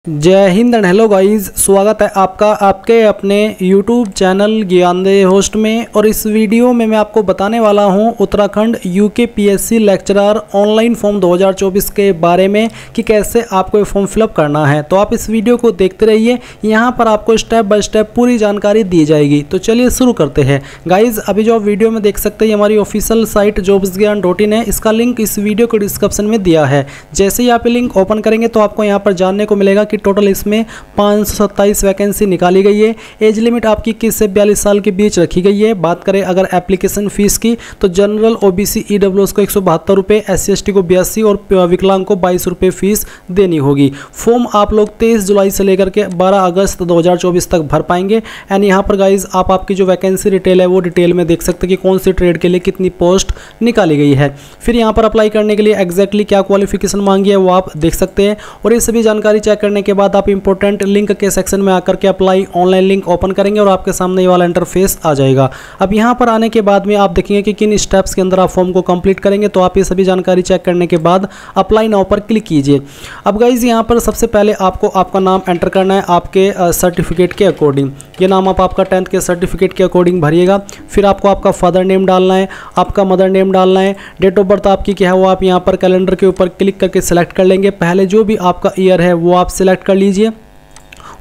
जय Hind and hello guys, स्वागत है आपका आपके अपने YouTube चैनल ज्ञानदेह होस्ट में। और इस वीडियो में मैं आपको बताने वाला हूं Uttarakhand UKPSC lecturer online form 2024 के बारे में कि कैसे आपको ये फॉर्म फिलअप करना है। तो आप इस वीडियो को देखते रहिए, यहां पर आपको स्टेप बाय स्टेप पूरी जानकारी दी जाएगी। तो चलिए शुरू करते हैं गाइज। अभी जो आप वीडियो में देख सकते हैं हमारी ऑफिशियल साइट jobsgyan.in है, इसका लिंक इस वीडियो को डिस्क्रिप्शन में दिया है। जैसे ही आप लिंक ओपन करेंगे तो आपको यहाँ पर जानने को मिलेगा कि टोटल इसमें 527 वैकेंसी निकाली गई है। एज लिमिट आपकी 21 से 42 साल के बीच रखी गई है। बात करें अगर एप्लीकेशन फीस की तो जनरल OBC EWS को 172 रुपये, SC/ST को 82 और विकलांग को 22 रुपये फीस देनी होगी। फॉर्म आप लोग 23 जुलाई से लेकर के 12 अगस्त 2024 तक भर पाएंगे। एंड यहाँ पर गाइज आप आपकी जो वैकेंसी डिटेल है वो डिटेल में देख सकते हैं कि कौन सी ट्रेड के लिए कितनी पोस्ट निकाली गई है। फिर यहाँ पर अप्लाई करने के लिए एग्जैक्टली क्या क्वालिफिकेशन मांगी है वो आप देख सकते हैं। और ये सभी जानकारी चेक करने के बाद आप इंपॉर्टेंट लिंक के सेक्शन में आकर के अप्लाई ऑनलाइन लिंक ओपन करेंगे और आपके सामने ये वाला इंटरफेस आ जाएगा। अब यहाँ पर आने के बाद में आप देखेंगे कि किन स्टेप्स के अंदर आप फॉर्म को कंप्लीट करेंगे। तो आप ये सभी जानकारी चेक करने के बाद अप्लाई नाउ पर क्लिक कीजिए। अब गाइज यहाँ पर सबसे पहले आपको आपका नाम एंटर करना है आपके सर्टिफिकेट के अकॉर्डिंग। ये नाम आप आपका 10th के सर्टिफिकेट के अकॉर्डिंग भरिएगा। फिर आपको आपका फादर नेम डालना है, आपका मदर नेम डालना है। डेट ऑफ बर्थ आपकी क्या है वो आप यहाँ पर कैलेंडर के ऊपर क्लिक करके सिलेक्ट कर लेंगे। पहले जो भी आपका ईयर है वो आप सिलेक्ट कर लीजिए।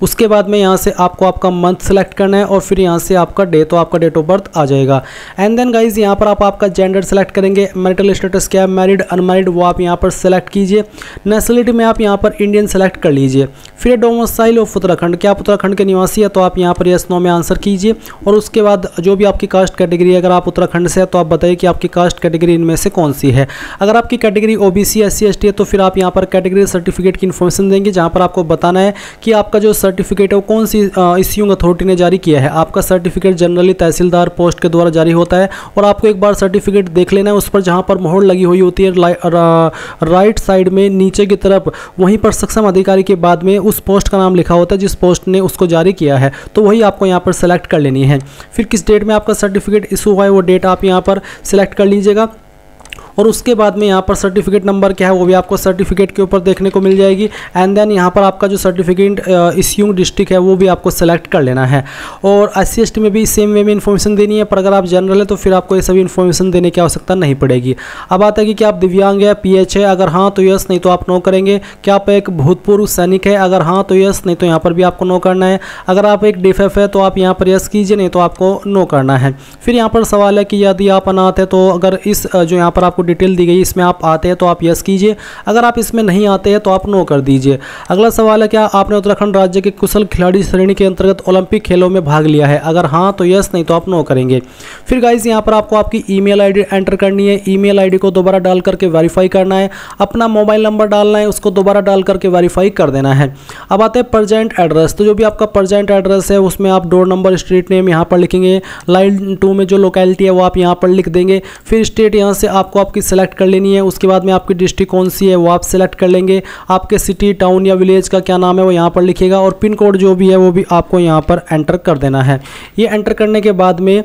उसके बाद में यहाँ से आपको आपका मंथ सेलेक्ट करना है और फिर यहाँ से आपका डे, तो आपका डेट ऑफ बर्थ आ जाएगा। एंड देन गाइज यहाँ पर आप आपका जेंडर सेलेक्ट करेंगे। मैरिटल स्टेटस क्या है, मैरिड अनमैरिड, वो आप यहाँ पर सेलेक्ट कीजिए। नेशनलिटी में आप यहाँ पर इंडियन सेलेक्ट कर लीजिए। फिर डोमिसाइल ऑफ उत्तराखंड, क्या आप उत्तराखंड के निवासी है तो आप यहाँ पर यस नो में आंसर कीजिए। और उसके बाद जो भी आपकी कास्ट कैटेगरी है, अगर आप उत्तराखंड से है तो आप बताइए कि आपकी कास्ट कैटेगरी इनमें से कौन सी है। अगर आपकी कैटेगरी OBC SC/ST है तो फिर आप यहाँ पर कैटेगरी सर्टिफिकेट की इन्फॉर्मेशन देंगे, जहाँ पर आपको बताना है कि आपका जो सर्टिफिकेट है वो कौन सी इश्यूइंग अथॉरिटी ने जारी किया है। आपका सर्टिफिकेट जनरली तहसीलदार पोस्ट के द्वारा जारी होता है और आपको एक बार सर्टिफिकेट देख लेना है। उस पर जहां पर मोहर लगी हुई होती है राइट साइड में नीचे की तरफ, वहीं पर सक्षम अधिकारी के बाद में उस पोस्ट का नाम लिखा होता है जिस पोस्ट ने उसको जारी किया है, तो वही आपको यहाँ पर सेलेक्ट कर लेनी है। फिर किस डेट में आपका सर्टिफिकेट इशू हुआ है वो डेट आप यहाँ पर सिलेक्ट कर लीजिएगा। और उसके बाद में यहाँ पर सर्टिफिकेट नंबर क्या है वो भी आपको सर्टिफिकेट के ऊपर देखने को मिल जाएगी। एंड देन यहाँ पर आपका जो सर्टिफिकेट इश्यूइंग डिस्ट्रिक्ट है वो भी आपको सेलेक्ट कर लेना है। और SC/ST में भी सेम वे में इन्फॉर्मेशन देनी है, पर अगर आप जनरल है तो फिर आपको ये सभी इन्फॉर्मेशन देने की आवश्यकता नहीं पड़ेगी। अब आता है कि क्या आप दिव्यांग है, PH है, अगर हाँ तो यस, नहीं तो आप नो करेंगे। क्या आप एक भूतपूर्व सैनिक है, अगर हाँ तो यस, नहीं तो यहाँ पर भी आपको नो करना है। अगर आप एक DFF है तो आप यहाँ पर यस कीजिए, नहीं तो आपको नो करना है। फिर यहाँ पर सवाल है कि यदि आप अनाथ है तो अगर इस जो यहाँ पर आपको डिटेल दी गई इसमें आप आते हैं तो आप यस कीजिए, अगर आप इसमें नहीं आते हैं तो आप नो कर दीजिए। अगला सवाल है क्या आपने उत्तराखंड राज्य के कुशल खिलाड़ी श्रेणी के अंतर्गत ओलंपिक खेलों में भाग लिया है, अगर हाँ तो यस, नहीं तो आप नो करेंगे। फिर गाइस यहाँ पर आपको आपकी ईमेल आईडी एंटर करनी है। ईमेल आईडी को दोबारा डाल करके वेरीफाई करना है। अपना मोबाइल नंबर डालना है, उसको दोबारा डाल करके वेरीफाई कर देना है। अब आते हैं प्रेजेंट एड्रेस। तो जो भी आपका प्रेजेंट एड्रेस है उसमें आप डोर नंबर, स्ट्रीट नेम यहाँ पर लिखेंगे। लाइन 2 में जो लोकेलिटी है वो आप यहाँ पर लिख देंगे। फिर स्टेट यहाँ से आपको आपकी सेलेक्ट कर लेनी है। उसके बाद में आपकी डिस्ट्रिक्ट कौन सी है वो आप सेलेक्ट कर लेंगे। आपके सिटी, टाउन या विलेज का क्या नाम है वो यहाँ पर लिखिएगा। और पिन कोड जो भी है वो भी आपको यहाँ पर एंटर कर देना है। ये एंटर करने के बाद में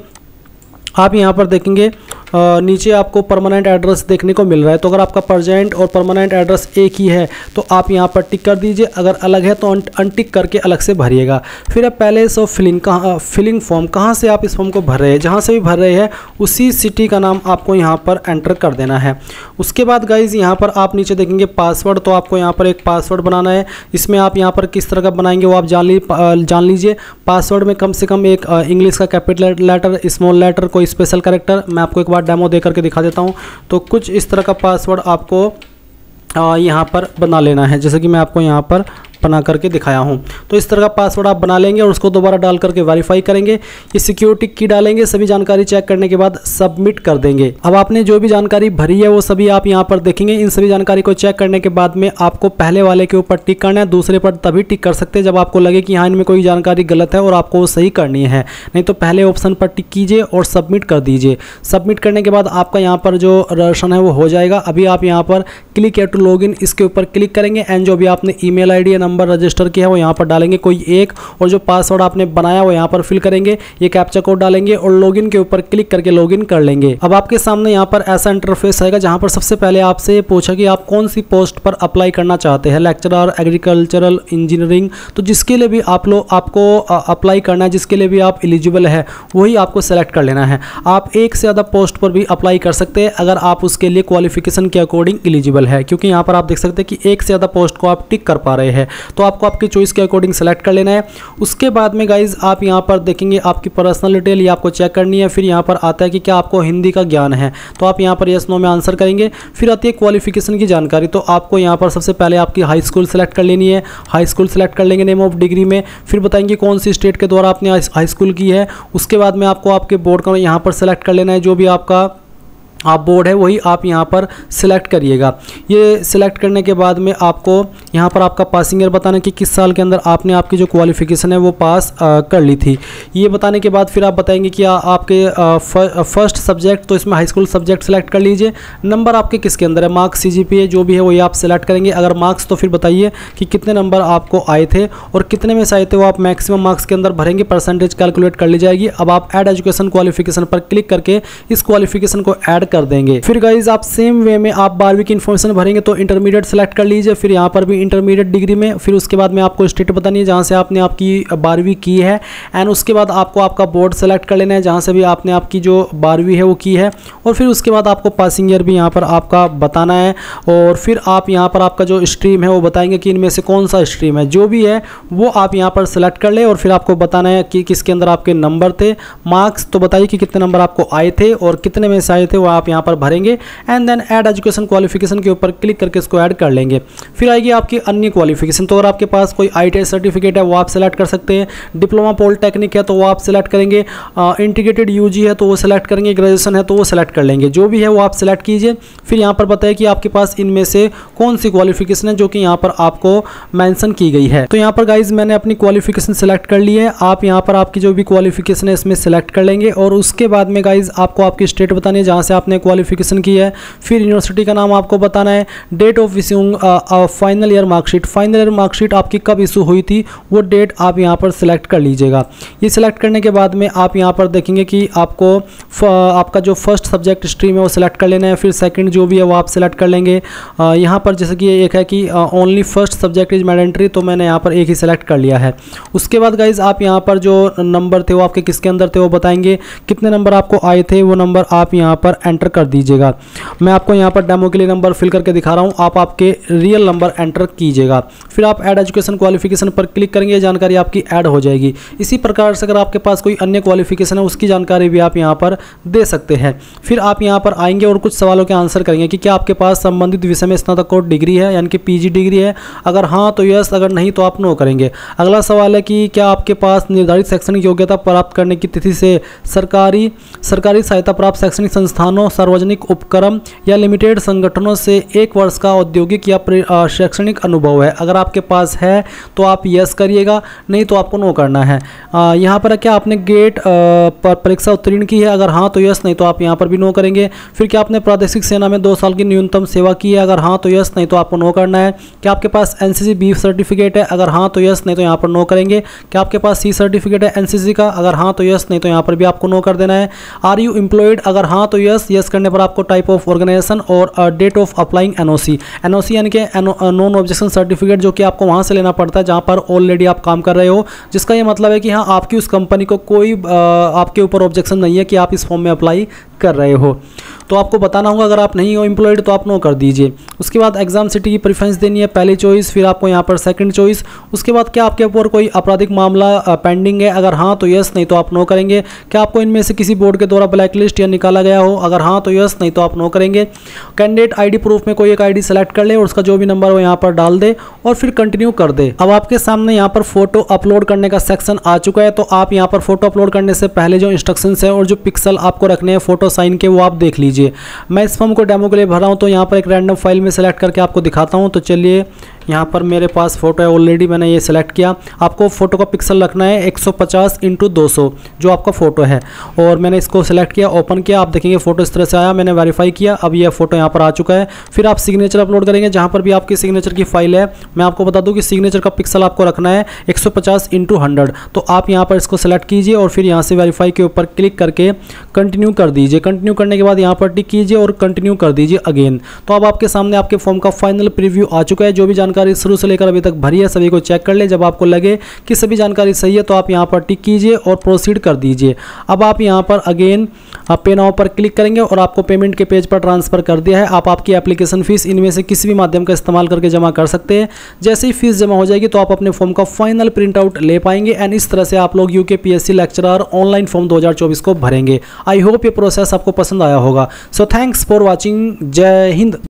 आप यहाँ पर देखेंगे नीचे आपको परमानेंट एड्रेस देखने को मिल रहा है। तो अगर आपका प्रेजेंट और परमानेंट एड्रेस एक ही है तो आप यहाँ पर टिक कर दीजिए, अगर अलग है तो अनटिक करके अलग से भरिएगा। फिर अब पैलेस ऑफ फिलिंग फॉर्म, कहाँ से आप इस फॉर्म को भर रहे हैं, जहाँ से भी भर रहे हैं उसी सिटी का नाम आपको यहाँ पर एंटर कर देना है। उसके बाद गाइज यहाँ पर आप नीचे देखेंगे पासवर्ड, तो आपको यहाँ पर एक पासवर्ड बनाना है। इसमें आप यहाँ पर किस तरह का बनाएंगे वो आप जान लीजिए। पासवर्ड में कम से कम एक इंग्लिश का कैपिटल लेटर, स्मॉल लेटर, कोई स्पेशल कैरेक्टर। मैं आपको एक बार डेमो दे करके दिखा देता हूं। तो कुछ इस तरह का पासवर्ड आपको यहाँ पर बना लेना है, जैसे कि मैं आपको यहाँ पर बना करके दिखाया हूं। तो इस तरह का पासवर्ड आप बना लेंगे और उसको दोबारा डाल करके वेरीफाई करेंगे। ये सिक्योरिटी की डालेंगे, सभी जानकारी चेक करने के बाद सबमिट कर देंगे। अब आपने जो भी जानकारी भरी है वो सभी आप यहाँ पर देखेंगे। इन सभी जानकारी को चेक करने के बाद में आपको पहले वाले के ऊपर टिक करना है, दूसरे पर तभी टिक कर सकते हैं जब आपको लगे कि हाँ इनमें कोई जानकारी गलत है और आपको वो सही करनी है। नहीं तो पहले ऑप्शन पर टिक कीजिए और सबमिट कर दीजिए। सबमिट करने के बाद आपका यहाँ पर जो रजिस्ट्रेशन है वो हो जाएगा। अभी आप यहाँ पर क्लिक टू लॉगिन इसके ऊपर क्लिक करेंगे एंड जो भी आपने ईमेल आईडी या नंबर रजिस्टर किया है वो यहाँ पर डालेंगे कोई एक, और जो पासवर्ड आपने बनाया वो यहाँ पर फिल करेंगे, ये कैप्चा कोड डालेंगे और लॉगिन के ऊपर क्लिक करके लॉगिन कर लेंगे। अब आपके सामने यहाँ पर ऐसा इंटरफेस आएगा जहाँ पर सबसे पहले आपसे पूछा कि आप कौन सी पोस्ट पर अप्लाई करना चाहते हैं, लेक्चरर, एग्रीकल्चरल, इंजीनियरिंग। तो जिसके लिए भी आपको अप्लाई करना है, जिसके लिए भी आप एलिजिबल है वही आपको सेलेक्ट कर लेना है। आप एक से ज़्यादा पोस्ट पर भी अप्लाई कर सकते हैं अगर आप उसके लिए क्वालिफिकेशन के अकॉर्डिंग एलिजिबल है, क्योंकि यहाँ पर आप देख सकते हैं कि एक से ज़्यादा पोस्ट को आप टिक कर पा रहे हैं। तो आपको आपकी चॉइस के अकॉर्डिंग सेलेक्ट कर लेना है। उसके बाद में गाइज आप यहाँ पर देखेंगे आपकी पर्सनल डिटेल ये आपको चेक करनी है। फिर यहाँ पर आता है कि क्या आपको हिंदी का ज्ञान है, तो आप यहाँ पर यस नो में आंसर करेंगे। फिर आती है क्वालिफिकेशन की जानकारी, तो आपको यहाँ पर सबसे पहले आपकी हाई स्कूल सेलेक्ट कर लेनी है। हाई स्कूल सेलेक्ट कर लेंगे नेम ऑफ डिग्री में, फिर बताएंगे कौन सी स्टेट के द्वारा आपने हाई स्कूल की है। उसके बाद में आपको आपके बोर्ड का यहाँ पर सेलेक्ट कर लेना है, जो भी आपका बोर्ड है वही आप यहाँ पर सिलेक्ट करिएगा। ये सिलेक्ट करने के बाद में आपको यहाँ पर आपका पासिंग ईयर बताना कि किस साल के अंदर आपने आपकी जो क्वालिफिकेशन है वो पास कर ली थी। ये बताने के बाद फिर आप बताएंगे कि आपके फर्स्ट सब्जेक्ट, तो इसमें हाई स्कूल सब्जेक्ट सेलेक्ट कर लीजिए। नंबर आपके किसके अंदर है, मार्क्स, CGPA जो भी है वही आप सेलेक्ट करेंगे। अगर मार्क्स तो फिर बताइए कि कितने नंबर आपको आए थे और कितने में से आए थे वो आप मैक्सिमम मार्क्स के अंदर भरेंगे, परसेंटेज कैलकुलेट कर ली जाएगी। अब आप ऐड एजुकेशन क्वालिफिकेशन पर क्लिक करके इस क्वालिफिकेशन को ऐड कर देंगे। फिर गाइज आप सेम वे में आप 12वीं की इन्फॉर्मेशन भरेंगे, तो इंटरमीडिएट सेलेक्ट कर लीजिए। फिर यहाँ पर भी इंटरमीडिएट डिग्री में, फिर उसके बाद में आपको स्टेट बतानी है जहाँ से आपने आपकी 12वीं की है, एंड उसके बाद आपको आपका बोर्ड सेलेक्ट कर लेना है जहाँ से भी आपने आपकी जो 12वीं है वो की है। और फिर उसके बाद आपको पासिंग ईयर भी यहाँ पर आपका बताना है। और फिर आप यहाँ पर आपका जो स्ट्रीम है वो बताएंगे कि इनमें से कौन सा स्ट्रीम है, जो भी है वो आप यहाँ पर सेलेक्ट कर ले। और फिर आपको बताना है कि किसके अंदर आपके नंबर थे। मार्क्स तो बताइए कि कितने नंबर आपको आए थे और कितने में से आए थे वो आप यहाँ पर भरेंगे, and then add education qualification के ऊपर क्लिक करके इसको ऐड कर लेंगे। फिर आएगी आपकी अन्य क्वालिफिकेशन, तो अगर आपके पास कोई ITI सर्टिफिकेट है वो आप सेलेक्ट कर सकते हैं, डिप्लोमा पॉलिटेक्निक है तो वो आप सेलेक्ट करेंगे, इंटीग्रेटेड UG है तो वो सेलेक्ट करेंगे, ग्रेजुएशन है तो वो सेलेक्ट कर लेंगे, जो भी है वो आप सेलेक्ट कीजिए। फिर यहाँ पर बताइए कि आपके पास इनमें से कौन सी क्वालिफिकेशन है जो कि यहाँ पर आपको मेंशन की गई है। तो यहाँ पर गाइज मैंने अपनी क्वालिफिकेशन सेलेक्ट कर ली है। आप यहाँ पर आपकी जो भी क्वालिफिकेशन है इसमें सेलेक्ट कर लेंगे। और उसके बाद में गाइज आपको आपकी स्टेट बतानी है जहाँ से आपने क्वालिफिकेशन की है। फिर यूनिवर्सिटी का नाम आपको बताना है, date of issuing final year marksheet, final year marksheet आपकी कब इशू हुई थी वो डेट आप यहाँ पर सिलेक्ट कर लीजिएगा। ये सिलेक्ट करने के बाद में आप यहाँ पर देखेंगे कि आपको आपका जो फर्स्ट सब्जेक्ट स्ट्रीम है वो सिलेक्ट कर लेना है। फिर सेकंड जो भी है वो आप सिलेक्ट कर लेंगे। यहाँ पर जैसे कि एक है कि only first subject is mandatory, तो मैंने यहाँ पर एक ही सिलेक्ट कर लिया है। उसके बाद गाइज आप यहाँ पर जो नंबर थे वो आपके किसके अंदर थे वो बताएंगे, कितने नंबर आपको आए थे वो नंबर आप यहाँ पर एंटर कर दीजिएगा। मैं आपको यहाँ पर डेमो के लिए नंबर फिल करके दिखा रहा हूँ, आप आपके रियल नंबर एंटर कीजिएगा। फिर आप ऐड एजुकेशन क्वालिफिकेशन पर क्लिक करेंगे, जानकारी आपकी ऐड हो जाएगी। इसी प्रकार से अगर आपके पास कोई अन्य क्वालिफिकेशन है उसकी जानकारी भी आप यहाँ पर दे सकते हैं। फिर आप यहाँ पर आएंगे और कुछ सवालों के आंसर करेंगे कि क्या आपके पास संबंधित विषय में स्नातकोत्तर डिग्री है यानी कि PG डिग्री है, अगर हाँ तो यस, अगर नहीं तो आप नो करेंगे। अगला सवाल है कि क्या आपके पास निर्धारित शैक्षणिक योग्यता प्राप्त करने की तिथि से सरकारी सहायता प्राप्त शैक्षणिक संस्थानों, सार्वजनिक उपक्रम या लिमिटेड संगठनों से 1 वर्ष का औद्योगिक या शैक्षणिक अनुभव है। अगर आपके पास है तो आप यस करिएगा, नहीं तो आपको नो करना है। यहाँ पर क्या आपने गेट पर परीक्षा उत्तीर्ण की है, अगर हाँ तो यस, नहीं तो आप यहाँ पर भी नो करेंगे। फिर क्या आपने प्रादेशिक सेना में 2 साल की न्यूनतम सेवा की है, अगर हाँ तो यस, नहीं तो आपको नो करना है। क्या आपके पास NCC B सर्टिफिकेट है, अगर हाँ तो यस, नहीं तो यहाँ पर नो करेंगे। क्या आपके पास C सर्टिफिकेट है NCC का, अगर हाँ तो यस, नहीं तो यहाँ पर भी आपको नो कर देना है। आर यू एम्प्लॉयड, अगर हाँ तो यस, यस करने पर आपको टाइप ऑफ ऑर्गेनाइजेशन और डेट ऑफ अप्लाइंग NOC यानी कि नॉन ऑब्जेक्शन सर्टिफिकेट, जो कि आपको वहाँ से लेना पड़ता है जहाँ पर ऑलरेडी आप काम कर रहे हो, जिसका ये मतलब है कि हाँ आपकी उस कंपनी को कोई आपके ऊपर ऑब्जेक्शन नहीं है कि आप इस फॉर्म में अप्लाई कर रहे हो। तो आपको बताना होगा, अगर आप नहीं हो एम्प्लॉयड तो आप नो कर दीजिए। उसके बाद एग्जाम सिटी की प्रेफरेंस देनी है, पहली चॉइस, फिर आपको यहाँ पर सेकंड चॉइस। उसके बाद क्या आपके ऊपर कोई आपराधिक मामला पेंडिंग है, अगर हाँ तो यस, नहीं तो आप नो करेंगे। क्या आपको इनमें से किसी बोर्ड के द्वारा ब्लैक लिस्ट या निकाला गया हो, अगर हाँ तो यस, नहीं तो आप नो करेंगे। कैंडिडेट ID प्रूफ में कोई एक ID सेलेक्ट कर ले और उसका जो भी नंबर हो यहाँ पर डाल दे और फिर कंटिन्यू कर दे। अब आपके सामने यहाँ पर फोटो अपलोड करने का सेक्शन आ चुका है। तो आप यहाँ पर फोटो अपलोड करने से पहले जो इंस्ट्रक्शंस है और जो पिक्सल आपको रखने हैं फोटो साइन के, वो आप देख लीजिए। मैं इस फॉर्म को डेमो के लिए भर रहा हूँ, तो यहाँ पर एक रैंडम फाइल में सेलेक्ट करके आपको दिखाता हूँ। तो चलिए यहाँ पर मेरे पास फ़ोटो है, ऑलरेडी मैंने ये सिलेक्ट किया। आपको फ़ोटो का पिक्सल रखना है 150x200 जो आपका फ़ोटो है, और मैंने इसको सिलेक्ट किया, ओपन किया। आप देखेंगे फ़ोटो इस तरह से आया, मैंने वेरीफाई किया, अब ये फ़ोटो यहाँ पर आ चुका है। फिर आप सिग्नेचर अपलोड करेंगे, जहाँ पर भी आपकी सिग्नेचर की फाइल है। मैं आपको बता दूँ कि सिग्नेचर का पिक्सल आपको रखना है 150x100। तो आप यहाँ पर इसको सेलेक्ट कीजिए और फिर यहाँ से वेरीफाई के ऊपर क्लिक करके कंटिन्यू कर दीजिए। कंटिन्यू करने के बाद यहाँ पर टिक कीजिए और कंटिन्यू कर दीजिए अगेन। तो अब आपके सामने आपके फॉर्म का फाइनल प्रीव्यू आ चुका है। जो भी जानकारी शुरू से लेकर अभी तक भरी है सभी को चेक कर ले। जब आपको लगे कि सभी जानकारी सही है तो आप यहाँ पर टिक कीजिए और प्रोसीड कर दीजिए। अब आप यहाँ पर अगेन पे नाउ पर क्लिक करेंगे और आपको पेमेंट के पेज पर ट्रांसफर कर दिया है। आप आपकी एप्लीकेशन फीस इनमें से किसी भी माध्यम का इस्तेमाल करके जमा कर सकते हैं। जैसे ही फीस जमा हो जाएगी तो आप अपने फॉर्म का फाइनल प्रिंट आउट ले पाएंगे एंड इस तरह से आप लोग यूकेपीएससी लेक्चरर ऑनलाइन फॉर्म 2024 को भरेंगे। आई होप ये प्रोसेस आपको पसंद आया होगा। So thanks for watching. जय हिंद।